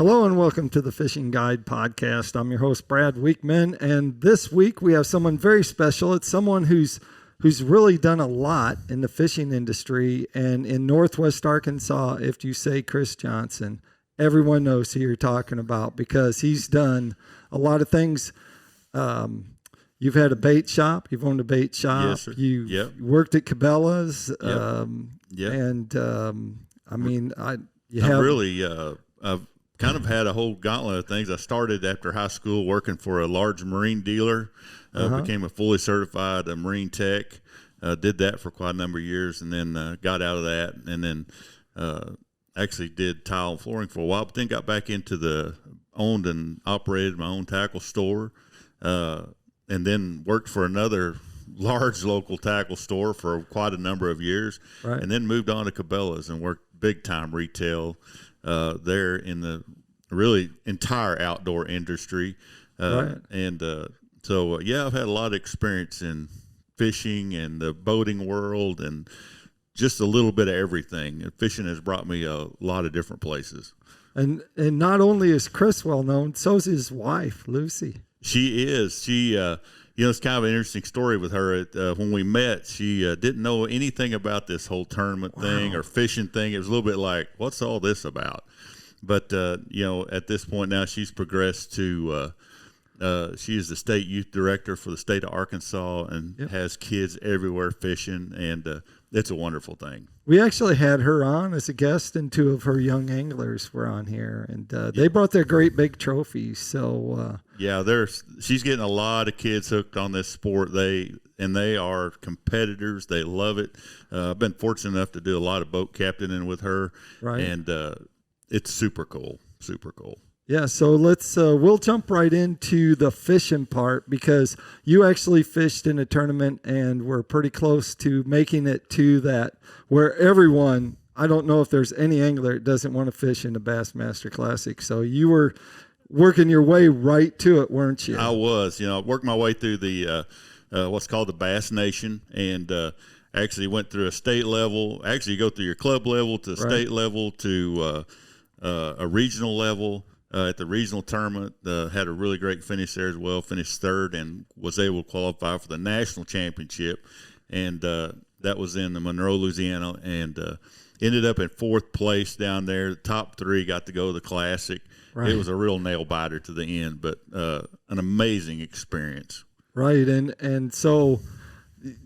Hello and welcome to the Fishing Guide Podcast. I'm your host, Brad Weekman, and this week we have someone very special. It's someone who's really done a lot in the fishing industry, and in Northwest Arkansas, if you say Chris Johnson, everyone knows who you're talking about because he's done a lot of things. You've had a bait shop. You've owned a bait shop. Yes, sir. You worked at Cabela's. Yep. And I mean, I've kind of had a whole gauntlet of things. I started after high school working for a large marine dealer, became a fully certified marine tech, did that for quite a number of years, and then got out of that, and then actually did tile and flooring for a while, but then got back into owned and operated my own tackle store, and then worked for another large local tackle store for quite a number of years, right. And then moved on to Cabela's and worked big time retail there in the really entire outdoor industry. Right. And so I've had a lot of experience in fishing and the boating world and just a little bit of everything. And fishing has brought me a lot of different places. And not only is Chris well known, so's his wife, Lucy. She is. It's kind of an interesting story with her. When we met, she didn't know anything about this whole tournament thing or fishing thing. It was a little bit like, what's all this about? But, at this point now, she's progressed to she is the state youth director for the state of Arkansas and has kids everywhere fishing, and it's a wonderful thing. We actually had her on as a guest, and two of her young anglers were on here, and they brought their great big trophies. So she's getting a lot of kids hooked on this sport. They are competitors. They love it. I've been fortunate enough to do a lot of boat captaining with her, right? And it's super cool. Super cool. Yeah, so we'll jump right into the fishing part because you actually fished in a tournament and were pretty close to making it to that where everyone, I don't know if there's any angler that doesn't want to fish in the Bassmaster Classic. So you were working your way right to it, weren't you? I was. I worked my way through the what's called the Bass Nation, and actually went through a state level. Actually, you go through your club level to state level to a regional level. At the regional tournament, had a really great finish there as well. Finished third and was able to qualify for the national championship, and that was in Monroe, Louisiana, and ended up in fourth place down there. The top three got to go to the Classic. Right. It was a real nail biter to the end, but an amazing experience. Right, and so,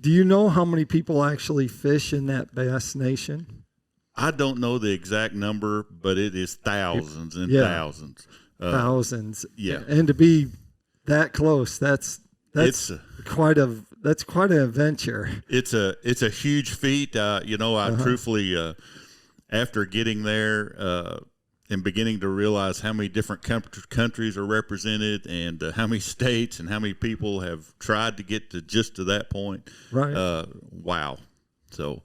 do you know how many people actually fish in that Bass Nation? I don't know the exact number, but it is thousands and thousands. Thousands. Yeah. And to be that close, that's quite an adventure. It's a huge feat. I truthfully, after getting there and beginning to realize how many different countries are represented and how many states and how many people have tried to get to that point. Right. Wow. So.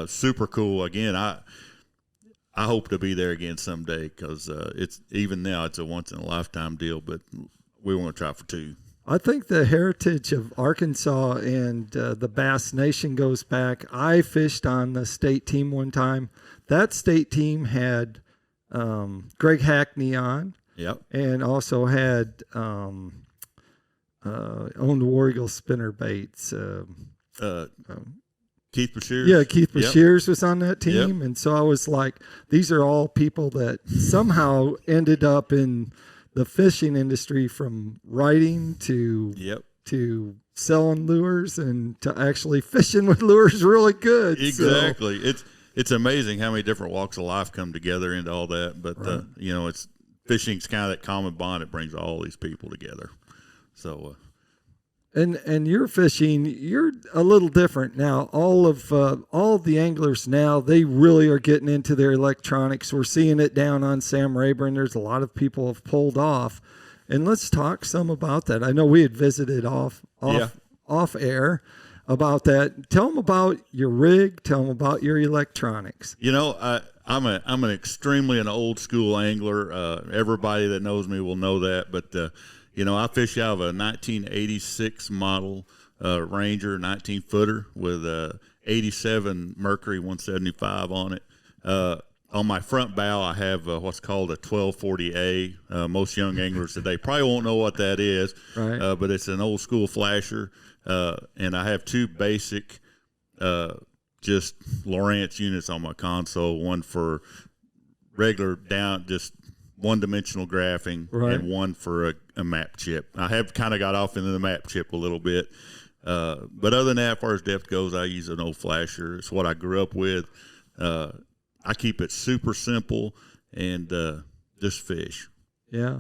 Super cool. Again, I hope to be there again someday because even now it's a once in a lifetime deal, but we want to try for two. I think the heritage of Arkansas and the Bass Nation goes back. I fished on the state team one time. That state team had Greg Hackney on. Yep. And also had owned the War Eagle spinnerbaits. Keith Beshears? Yeah, Keith Beshears was on that team. And so I was like, these are all people that somehow ended up in the fishing industry from writing to selling lures and to actually fishing with lures really good. Exactly. So, it's amazing how many different walks of life come together into all that. But, it's fishing's kind of that common bond that brings all these people together. So, And you're fishing, you're a little different now. All of the anglers now, they really are getting into their electronics. We're seeing it down on Sam Rayburn. There's a lot of people have pulled off. And let's talk some about that. I know we had visited off air about that. Tell them about your rig. Tell them about your electronics. I'm an extremely an old school angler. Everybody that knows me will know that. But I fish out of a 1986 model Ranger 19-footer with a 87 Mercury 175 on it. on my front bow, I have what's called a 1240A. Most young anglers today probably won't know what that is, Right. but it's an old school flasher. And I have two basic just Lowrance units on my console, one for regular down, just one-dimensional graphing, Right. and one for a map chip. I have kind of got off into the map chip a little bit. But other than that, as far as depth goes, I use an old flasher. It's what I grew up with. I keep it super simple and just fish. Yeah.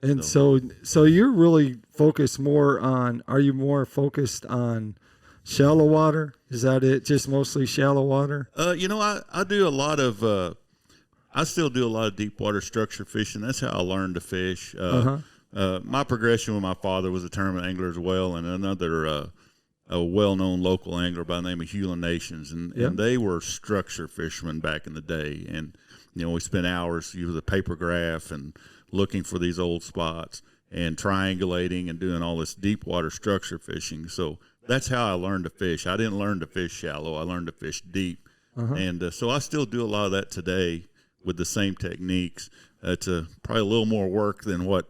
And so you're really focused more on, are you more focused on shallow water? Is that it? Just mostly shallow water? I do a lot of, I still do a lot of deep water structure fishing. That's how I learned to fish. My progression with my father was a tournament angler as well, and another a well-known local angler by the name of Hewlin Nations, and they were structure fishermen back in the day. And we spent hours using the paper graph and looking for these old spots and triangulating and doing all this deep water structure fishing. So that's how I learned to fish. I didn't learn to fish shallow. I learned to fish deep, and so I still do a lot of that today with the same techniques. It's probably a little more work than what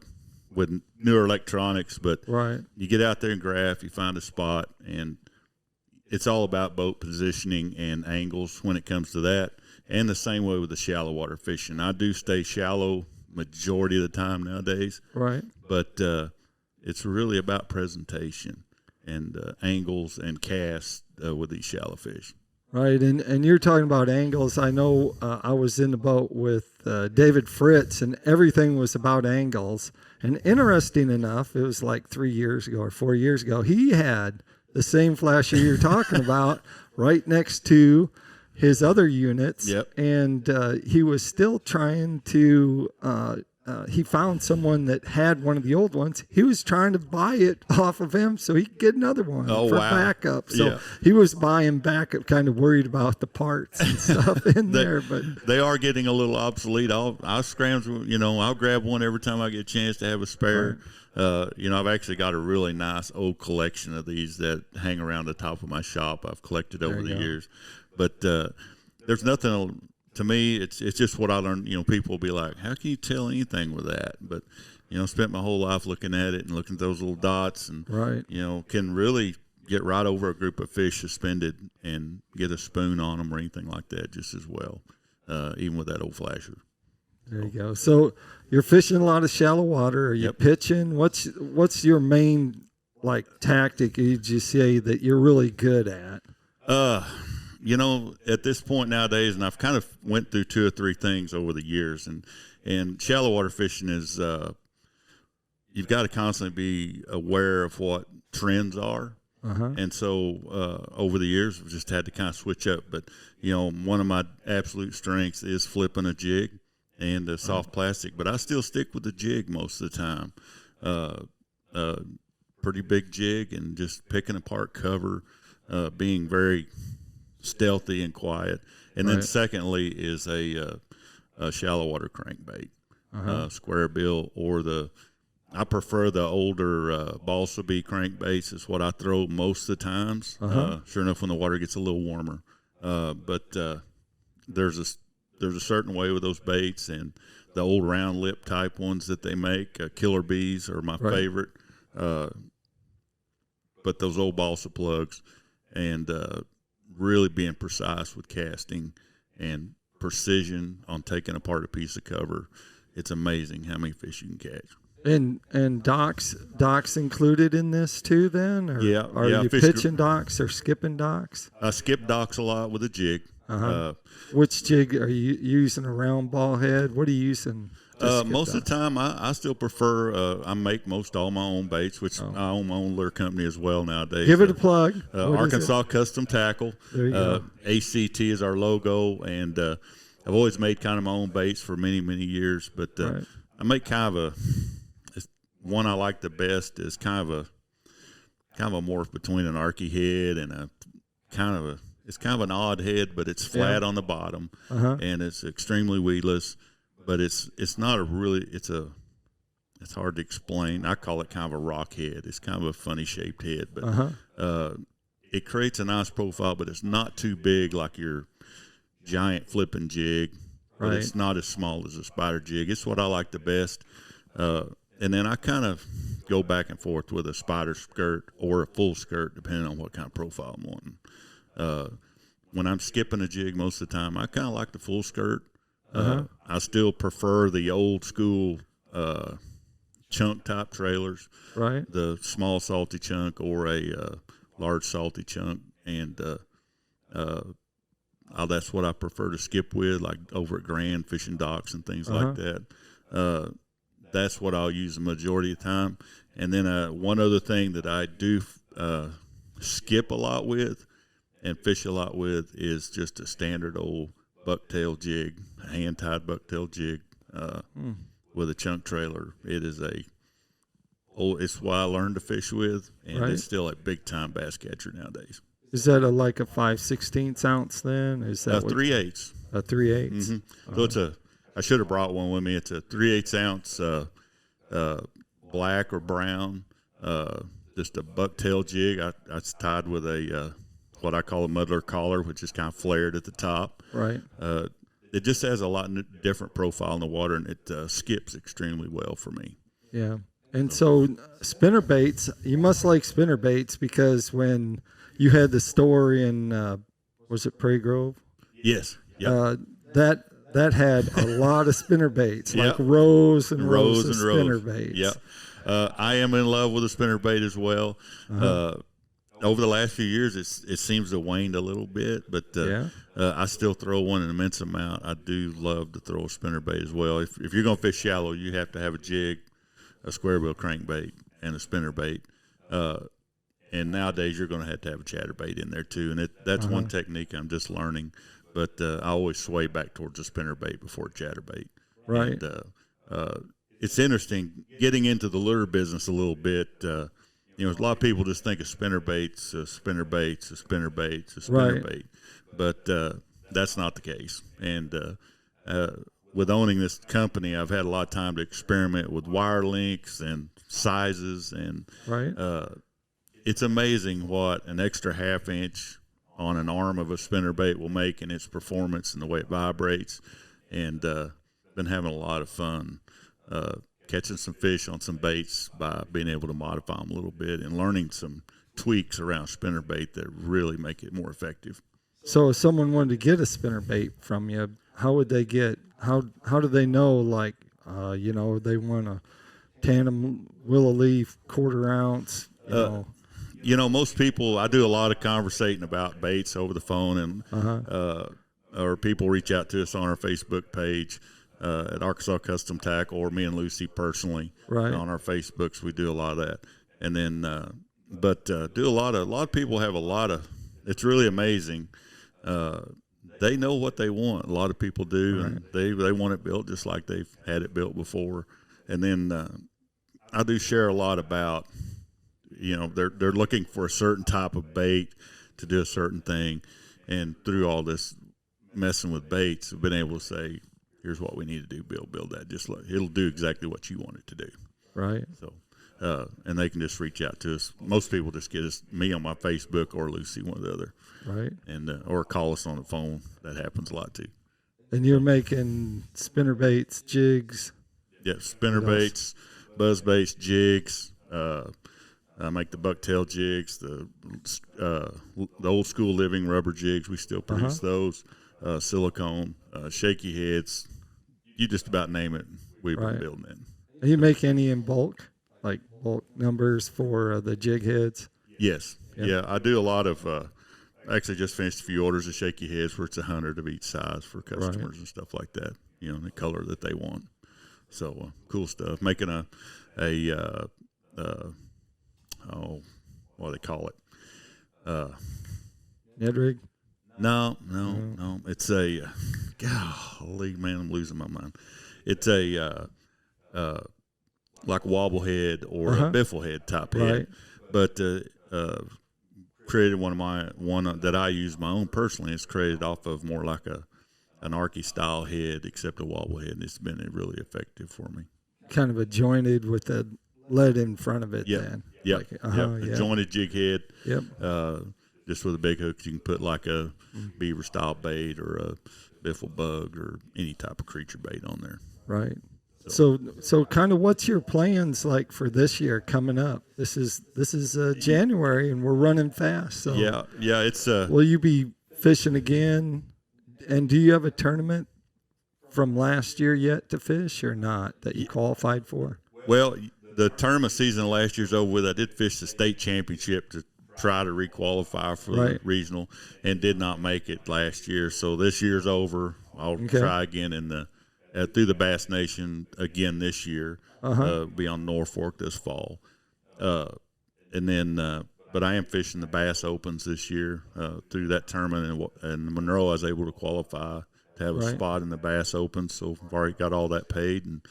with newer electronics, but right. You get out there and graph, you find a spot, and it's all about boat positioning and angles when it comes to that. And the same way with the shallow water fishing. I do stay shallow majority of the time nowadays, right? But it's really about presentation and angles and casts with these shallow fish. Right, and you're talking about angles. I know I was in the boat with David Fritz, and everything was about angles. And interesting enough, it was like 3 years ago or 4 years ago, he had the same flasher you're talking about right next to his other units. Yep. And he was still trying to he found someone that had one of the old ones. He was trying to buy it off of him so he could get another one for backup. So he was buying backup, kind of worried about the parts and stuff in there. But they are getting a little obsolete. I'll scramble, I'll grab one every time I get a chance to have a spare. Right. I've actually got a really nice old collection of these that hang around the top of my shop. I've collected over the years. But there's nothing... To me, it's just what I learned. People will be like, "How can you tell anything with that?" But spent my whole life looking at it and looking at those little dots, and right. Can really get right over a group of fish suspended and get a spoon on them or anything like that just as well, even with that old flasher. There you go. So you're fishing a lot of shallow water. Are you pitching? What's your main tactic? Did you say that you're really good at? At this point nowadays, and I've kind of went through 2 or 3 things over the years, and shallow water fishing is you've got to constantly be aware of what trends are. And so over the years, I've just had to kind of switch up. But, one of my absolute strengths is flipping a jig and a soft plastic, but I still stick with the jig most of the time. Pretty big jig and just picking apart cover, being very stealthy and quiet. And then secondly is a shallow water crankbait, square bill, or I prefer the older balsa bee crankbaits is what I throw most of the times. Sure enough, when the water gets a little warmer. But there's a certain way with those baits, and the old round lip type ones that they make, killer bees are my favorite. But those old balsa plugs and really being precise with casting and precision on taking apart a piece of cover. It's amazing how many fish you can catch. And docks included in this too then? Or are you pitching docks or skipping docks? I skip docks a lot with a jig. Which jig are you using? A round ball head? What are you using? Most of the time, I still prefer. I make most all my own baits, which I own my own lure company as well nowadays. Give it a plug. Arkansas Custom Tackle. There you go. ACT is our logo, and I've always made kind of my own baits for many, many years. But I make kind of one I like the best is kind of a morph between an Arky head and it's kind of an odd head, but it's flat on the bottom, and it's extremely weedless. But it's not a really it's hard to explain. I call it kind of a rock head. It's kind of a funny shaped head, but it creates a nice profile. But it's not too big like your giant flipping jig. but Right. it's not as small as a spider jig. It's what I like the best. And then I kind of go back and forth with a spider skirt or a full skirt, depending on what kind of profile I'm wanting. When I'm skipping a jig most of the time, I kind of like the full skirt. I still prefer the old school chunk type trailers, Right. the small salty chunk or a large salty chunk, and that's what I prefer to skip with, like over at Grand Fishing Docks and things like that. That's what I'll use the majority of the time. And then one other thing that I do skip a lot with and fish a lot with is just a standard old bucktail jig, a hand-tied bucktail jig with a chunk trailer. It's what I learned to fish with, and it's still a big-time bass catcher nowadays. Is that like a 5/16 ounce then? Is that 3/8? A 3/8. Mm-hmm. So I should have brought one with me. It's a 3/8 ounce black or brown, just a bucktail jig. It's tied with a what I call a muddler collar, which is kind of flared at the top. Right. It just has a lot different profile in the water, and it skips extremely well for me. Yeah. And so spinner baits, you must like spinner baits because when you had the store in, was it Prairie Grove? Yes. Yeah. That had a lot of spinner baits, like rows and rows of spinner baits. Yeah. I am in love with a spinner bait as well. Over the last few years, it seems to waned a little bit, but I still throw one an immense amount. I do love to throw a spinner bait as well. If you're going to fish shallow, you have to have a jig, a square bill crankbait, and a spinner bait. And nowadays, you're going to have a chatterbait in there too. And that's one technique I'm just learning. But I always sway back towards a spinner bait before a chatterbait. Right. And, it's interesting getting into the lure business a little bit. A lot of people just think of spinner baits, spinner baits, a spinner baits, a spinner bait. But that's not the case. And with owning this company, I've had a lot of time to experiment with wire lengths and sizes. And it's amazing what an extra half inch on an arm of a spinnerbait will make in its performance and the way it vibrates. And been having a lot of fun catching some fish on some baits by being able to modify them a little bit and learning some tweaks around spinnerbait that really make it more effective. So if someone wanted to get a spinnerbait from you, how would they get, how do they know, like, they want a tandem willow leaf, quarter ounce, most people, I do a lot of conversating about baits over the phone, and or people reach out to us on our Facebook page at Arkansas Custom Tackle, or me and Lucy personally on our Facebooks. We do a lot of that, and then do a lot of people have a lot of. It's really amazing. They know what they want. A lot of people do, and they want it built just like they've had it built before. And then I do share a lot about. They're looking for a certain type of bait to do a certain thing, and through all this messing with baits, we've been able to say, "Here's what we need to do. Build that. It'll do exactly what you want it to do." Right. So, and they can just reach out to us. Most people just get me on my Facebook or Lucy, one or the other. Right. And or call us on the phone. That happens a lot too. And you're making spinner baits, jigs. Yeah, spinner baits, buzz baits, jigs. I make the bucktail jigs, the old school living rubber jigs. We still produce those. Silicone, shaky heads. You just about name it. We've been building it. Do you make any in bulk, like bulk numbers for the jig heads? Yes. Yep. Yeah, I do a lot of. Actually, just finished a few orders of shaky heads where it's 100 of each size for customers and stuff like that. The color that they want. So cool stuff. Making what do they call it? Ned rig? No. It's a golly, man, I'm losing my mind. It's a like wobble head or a biffle head type head. But created one that I use my own personally. It's created off of more like an Arky style head, except a wobble head. And it's been really effective for me. Kind of a jointed with the lead in front of it. Yeah. Then. Yeah. A jointed jig head. Yep. just with a big hook, you can put like a beaver style bait or a biffle bug or any type of creature bait on there. Right. So kind of what's your plans like for this year coming up? This is January and we're running fast. So yeah, it's will you be fishing again? And do you have a tournament from last year yet to fish or not that you qualified for? Well, the tournament season last year's over with. I did fish the state championship to try to requalify for the regional and did not make it last year. So this year's over. I'll try again in the through the Bass Nation again this year. Be on Norfolk this fall. And then but I am fishing the Bass Opens this year through that tournament, and Monroe I was able to qualify to have a spot in the Bass Open. So I've already got all that paid. And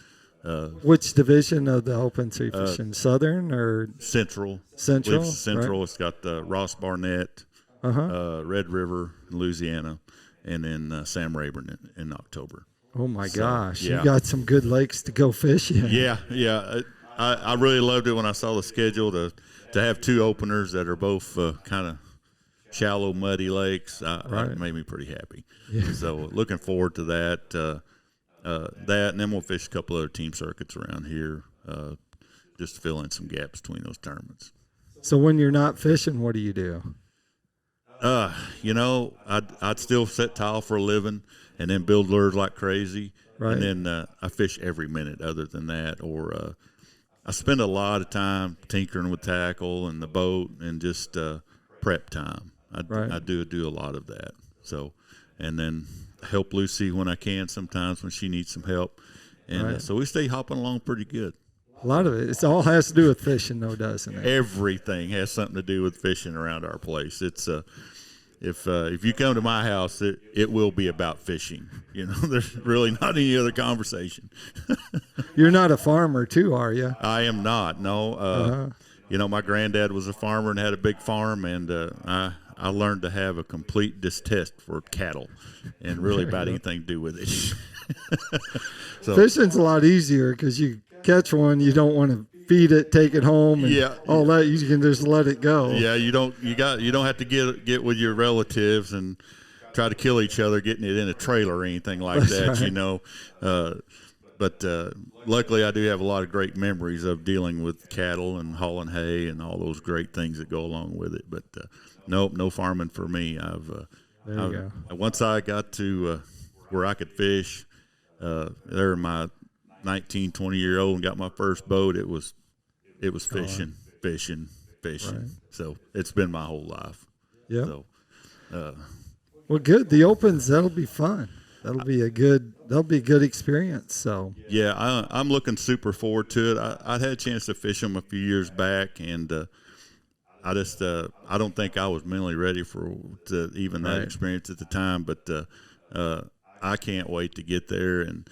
which division of the Opens are you fishing? Southern or Central? Central. Central. Right. It's got Ross Barnett, Red River, Louisiana, and then Sam Rayburn in October. Oh my gosh! Yeah. You got some good lakes to go fishing. Yeah. I really loved it when I saw the schedule to have two openers that are both kind of shallow, muddy lakes. It made me pretty happy. Yeah. So looking forward to that. And then we'll fish a couple other team circuits around here, just to fill in some gaps between those tournaments. So when you're not fishing, what do you do? I'd still set tile for a living and then build lures like crazy. Right. And then I fish every minute other than that. Or I spend a lot of time tinkering with tackle and the boat and just prep time. I do a lot of that. So, and then help Lucy when I can sometimes when she needs some help. And so we stay hopping along pretty good. A lot of it all has to do with fishing, though, doesn't it? Everything has something to do with fishing around our place. It's if you come to my house, it will be about fishing. There's really not any other conversation. You're not a farmer, too, are you? I am not. No. My granddad was a farmer and had a big farm, and I learned to have a complete distaste for cattle and really about anything to do with it. So, fishing's a lot easier because you catch one, you don't want to feed it, take it home, and all that. You can just let it go. Yeah, you don't have to get with your relatives and try to kill each other getting it in a trailer or anything like that. Right. But luckily, I do have a lot of great memories of dealing with cattle and hauling hay and all those great things that go along with it. But nope, no farming for me. Once I got to where I could fish, there in my 19, 20-year-old and got my first boat, it was fishing. Right. So it's been my whole life. Yeah. So, well, good. The Opens, that'll be fun. That'll be a good experience. So yeah, I'm looking super forward to it. I had a chance to fish them a few years back, and I just I don't think I was mentally ready to even that experience at the time. But I can't wait to get there, and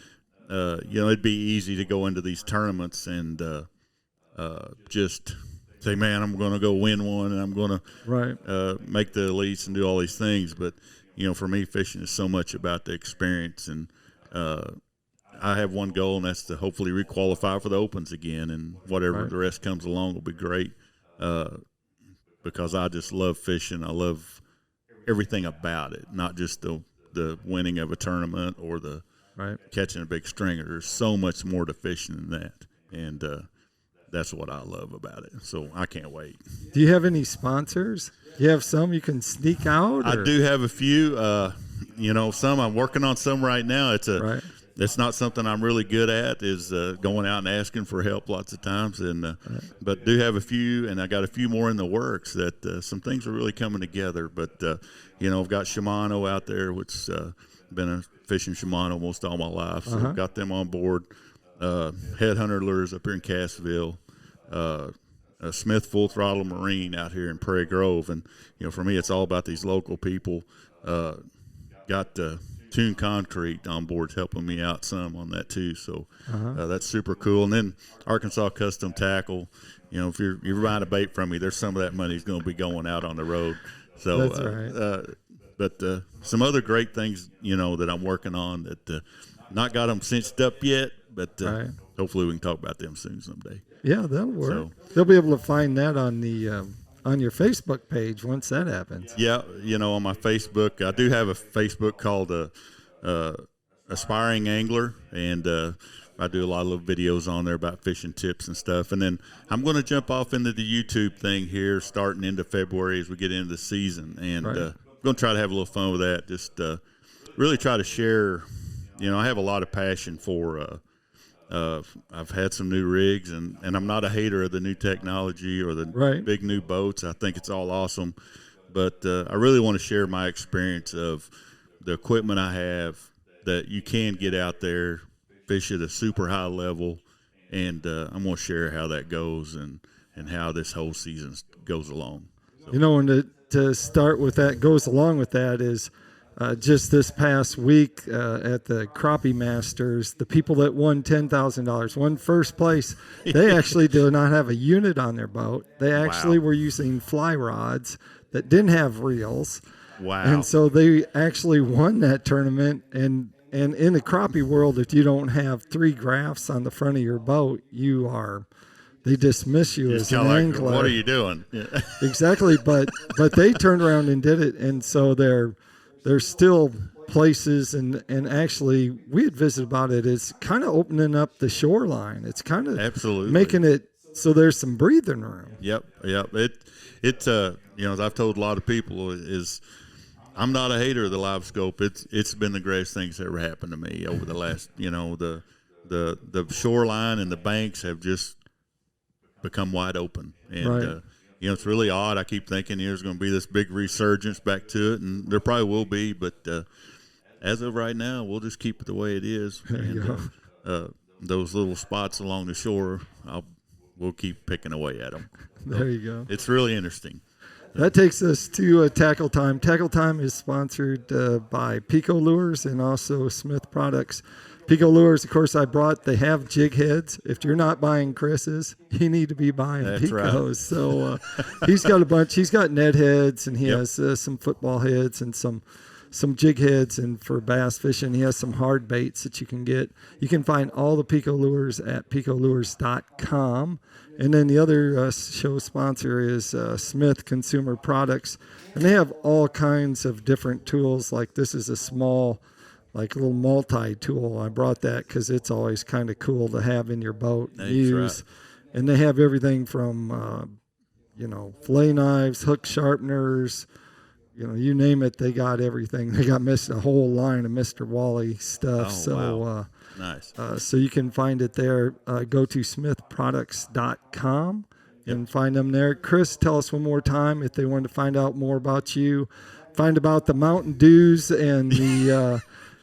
it'd be easy to go into these tournaments and just say, man, I'm going to go win one, and I'm going to make the elites and do all these things. But for me, fishing is so much about the experience, and I have one goal, and that's to hopefully requalify for the Opens again, and whatever the rest comes along will be great. Because I just love fishing. I love everything about it, not just the winning of a tournament or the catching a big stringer. There's so much more to fishing than that, and that's what I love about it. So I can't wait. Do you have any sponsors? Do you have some you can sneak out? I do have a few. Some I'm working on some right now. It's not something I'm really good at, is going out and asking for help lots of times, and but do have a few, and I got a few more in the works that some things are really coming together. But I've got Shimano out there, which been a fishing Shimano most all my life, so I've got them on board. Headhunter Lures up here in Cassville, Smith Full Throttle Marine out here in Prairie Grove, and for me it's all about these local people. Got Tune Concrete on board helping me out some on that too, so that's super cool. And then Arkansas Custom Tackle, if you're buying a bait from me, there's some of that money's going to be going out on the road. So that's right. But some other great things that I'm working on that not got them cinched up yet, but hopefully we can talk about them soon someday. Yeah, that'll work. So, they'll be able to find that on the on your Facebook page once that happens. Yeah, on my Facebook, I do have a Facebook called Aspiring Angler, and I do a lot of little videos on there about fishing tips and stuff. And then I'm going to jump off into the YouTube thing here starting into February as we get into the season. And I'm going to try to have a little fun with that. Just really try to share. I have a lot of passion for I've had some new rigs, and I'm not a hater of the new technology or the big new boats. I think it's all awesome. But I really want to share my experience of the equipment I have that you can get out there, fish at a super high level, and I'm going to share how that goes and how this whole season goes along. So. And to start with that, goes along with that is just this past week at the Crappie Masters, the people that won $10,000, won first place, they actually do not have a unit on their boat. They actually were using fly rods that didn't have reels. Wow. And so they actually won that tournament. And in the crappie world, if you don't have 3 graphs on the front of your boat, they dismiss you as an angler. What are you doing? Exactly. But they turned around and did it. And so there's still places, and actually we had visited about it. It's kind of opening up the shoreline. It's kind of absolutely making it so there's some breathing room. Yep. It's as I've told a lot of people, is I'm not a hater of the live scope. It's been the greatest thing that's ever happened to me over the last, the shoreline and the banks have just become wide open. And, it's really odd. I keep thinking there's going to be this big resurgence back to it, and there probably will be. But as of right now, we'll just keep it the way it is. And those little spots along the shore, we'll keep picking away at them. So there you go. It's really interesting. That takes us to Tackle Time. Tackle Time is sponsored by Pico Lures and also Smith Products. Pico Lures, of course, they have jig heads. If you're not buying Chris's, you need to be buying Picos. Right. So he's got a bunch. He's got net heads, and he has some football heads and some jig heads. And for bass fishing, he has some hard baits that you can get. You can find all the Pico Lures at picolures.com. And then the other show sponsor is Smith Consumer Products. And they have all kinds of different tools. Like this is a small, little multi-tool. I brought that because it's always kind of cool to have in your boat and use. Right. And they have everything from, fillet knives, hook sharpeners, you name it, they got everything. They got a whole line of Mr. Wally stuff. Oh, so wow. Nice. So you can find it there. Go to smithproducts.com and find them there. Chris, tell us one more time if they want to find out more about you. Find about the Mountain Dews and the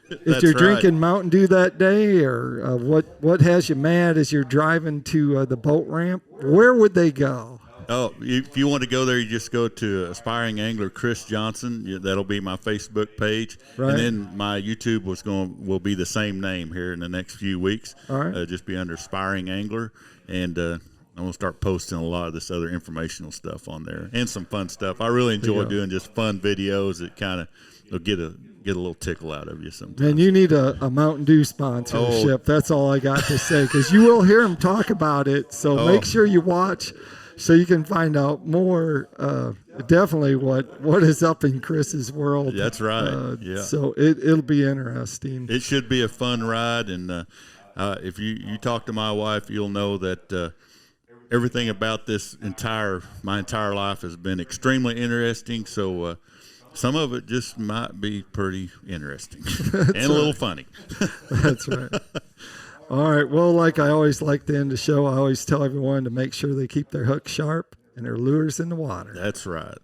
if you're drinking Mountain Dew that day, or what has you mad as you're driving to the boat ramp. Where would they go? Oh, if you want to go there, you just go to Aspiring Angler Chris Johnson. That'll be my Facebook page. Right. And then my YouTube will be the same name here in the next few weeks. All right. Just be under Aspiring Angler. And I'm going to start posting a lot of this other informational stuff on there and some fun stuff. I really enjoy doing just fun videos that kind of will get a little tickle out of you sometimes. And you need a Mountain Dew sponsorship. That's all I got to say, because you will hear him talk about it. So make sure you watch, so you can find out more, definitely what is up in Chris's world. That's right. So it'll be interesting. It should be a fun ride. And if you talk to my wife, you'll know that everything about my entire life has been extremely interesting. So some of it just might be pretty interesting and a little funny. That's right. All right. Well, like I always like to end the show, I always tell everyone to make sure they keep their hooks sharp and their lures in the water. That's right.